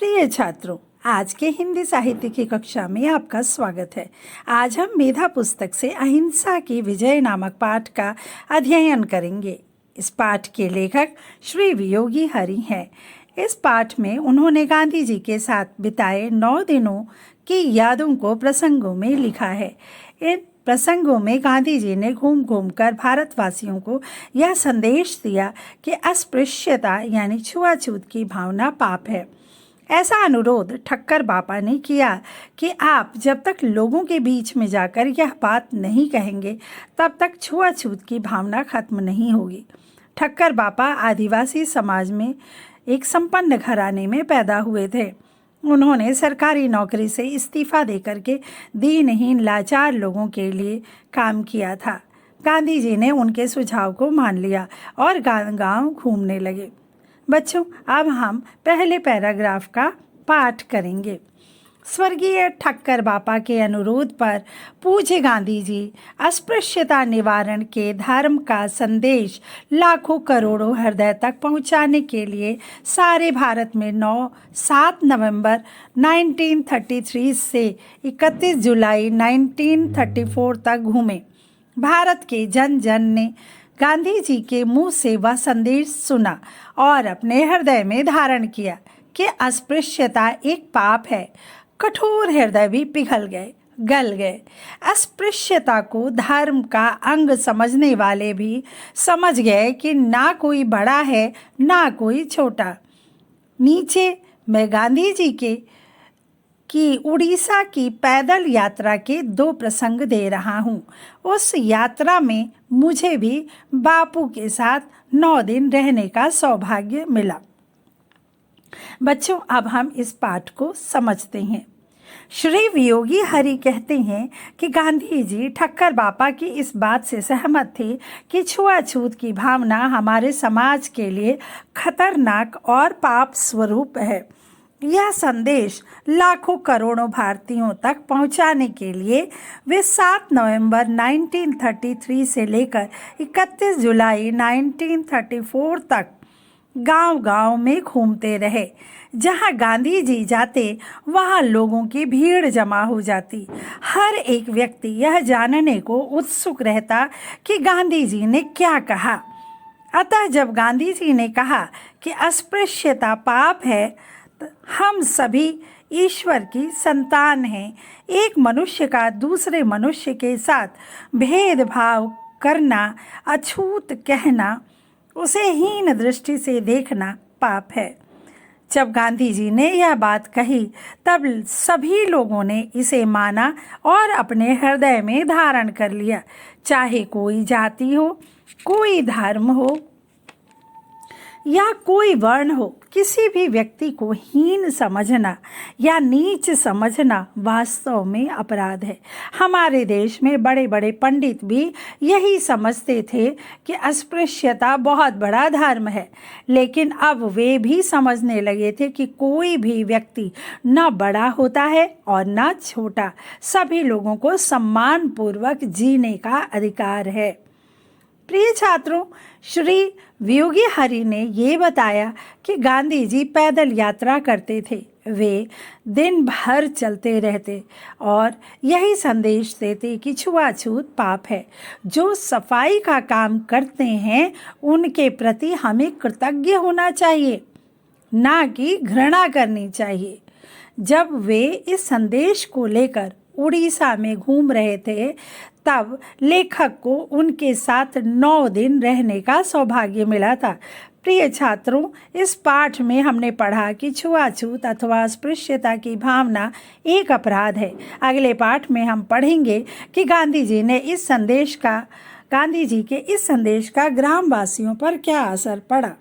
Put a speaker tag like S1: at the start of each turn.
S1: प्रिय छात्रों, आज के हिंदी साहित्य की कक्षा में आपका स्वागत है। आज हम मेधा पुस्तक से अहिंसा की विजय नामक पाठ का अध्ययन करेंगे। इस पाठ के लेखक श्री वियोगी हरि हैं। इस पाठ में उन्होंने गांधी जी के साथ बिताए 9 दिनों की यादों को प्रसंगों में लिखा है। इन प्रसंगों में गांधी जी ने घूम घूम कर भारतवासियों को यह संदेश दिया कि अस्पृश्यता यानी छुआछूत की भावना पाप है। ऐसा अनुरोध ठक्कर बापा ने किया कि आप जब तक लोगों के बीच में जाकर यह बात नहीं कहेंगे तब तक छुआछूत की भावना खत्म नहीं होगी। ठक्कर बापा आदिवासी समाज में एक संपन्न घराने में पैदा हुए थे। उन्होंने सरकारी नौकरी से इस्तीफा देकर के दीनहीन लाचार लोगों के लिए काम किया था। गांधी जी ने उनके सुझाव को मान लिया और गांव-गांव घूमने लगे। बच्चों, अब हम पहले पैराग्राफ का पाठ करेंगे। स्वर्गीय ठक्कर बापा के अनुरोध पर पूज्य गांधी जी अस्पृश्यता निवारण के धर्म का संदेश लाखों करोड़ों हृदय तक पहुंचाने के लिए सारे भारत में 7 नवंबर 1933 से 31 जुलाई 1934 तक घूमे। भारत के जन जन ने गांधी जी के मुंह से वह संदेश सुना और अपने हृदय में धारण किया कि अस्पृश्यता एक पाप है। कठोर हृदय भी पिघल गए, गल गए। अस्पृश्यता को धर्म का अंग समझने वाले भी समझ गए कि ना कोई बड़ा है ना कोई छोटा। नीचे मैं गांधी जी की उड़ीसा की पैदल यात्रा के 2 प्रसंग दे रहा हूँ। उस यात्रा में मुझे भी बापू के साथ 9 दिन रहने का सौभाग्य मिला। बच्चों, अब हम इस पाठ को समझते हैं। श्री वियोगी हरि कहते हैं कि गांधी जी ठक्कर बापा की इस बात से सहमत थे कि छुआछूत की भावना हमारे समाज के लिए खतरनाक और पाप स्वरूप है। यह संदेश लाखों करोड़ों भारतीयों तक पहुंचाने के लिए वे 7 नवंबर 1933 से लेकर 31 जुलाई 1934 तक गांव-गांव में घूमते रहे। जहां गांधी जी जाते वहां लोगों की भीड़ जमा हो जाती। हर एक व्यक्ति यह जानने को उत्सुक रहता कि गांधी जी ने क्या कहा। अतः जब गांधी जी ने कहा कि अस्पृश्यता पाप है, हम सभी ईश्वर की संतान हैं। एक मनुष्य का दूसरे मनुष्य के साथ भेदभाव करना, अछूत कहना, उसे हीन दृष्टि से देखना पाप है। जब गांधी जी ने यह बात कही तब सभी लोगों ने इसे माना और अपने हृदय में धारण कर लिया। चाहे कोई जाति हो, कोई धर्म हो या कोई वर्ण हो, किसी भी व्यक्ति को हीन समझना या नीच समझना वास्तव में अपराध है। हमारे देश में बड़े बड़े पंडित भी यही समझते थे कि अस्पृश्यता बहुत बड़ा धर्म है, लेकिन अब वे भी समझने लगे थे कि कोई भी व्यक्ति न बड़ा होता है और न छोटा। सभी लोगों को सम्मानपूर्वक जीने का अधिकार है। प्रिय छात्रों, श्री वियोगी हरि ने ये बताया कि गांधी जी पैदल यात्रा करते थे। वे दिन भर चलते रहते और यही संदेश देते कि छुआछूत पाप है। जो सफाई का काम करते हैं उनके प्रति हमें कृतज्ञ होना चाहिए, ना कि घृणा करनी चाहिए। जब वे इस संदेश को लेकर उड़ीसा में घूम रहे थे तब लेखक को उनके साथ 9 दिन रहने का सौभाग्य मिला था। प्रिय छात्रों, इस पाठ में हमने पढ़ा कि छुआछूत अथवा अस्पृश्यता की भावना एक अपराध है। अगले पाठ में हम पढ़ेंगे कि गांधी जी के इस संदेश का ग्रामवासियों पर क्या असर पड़ा।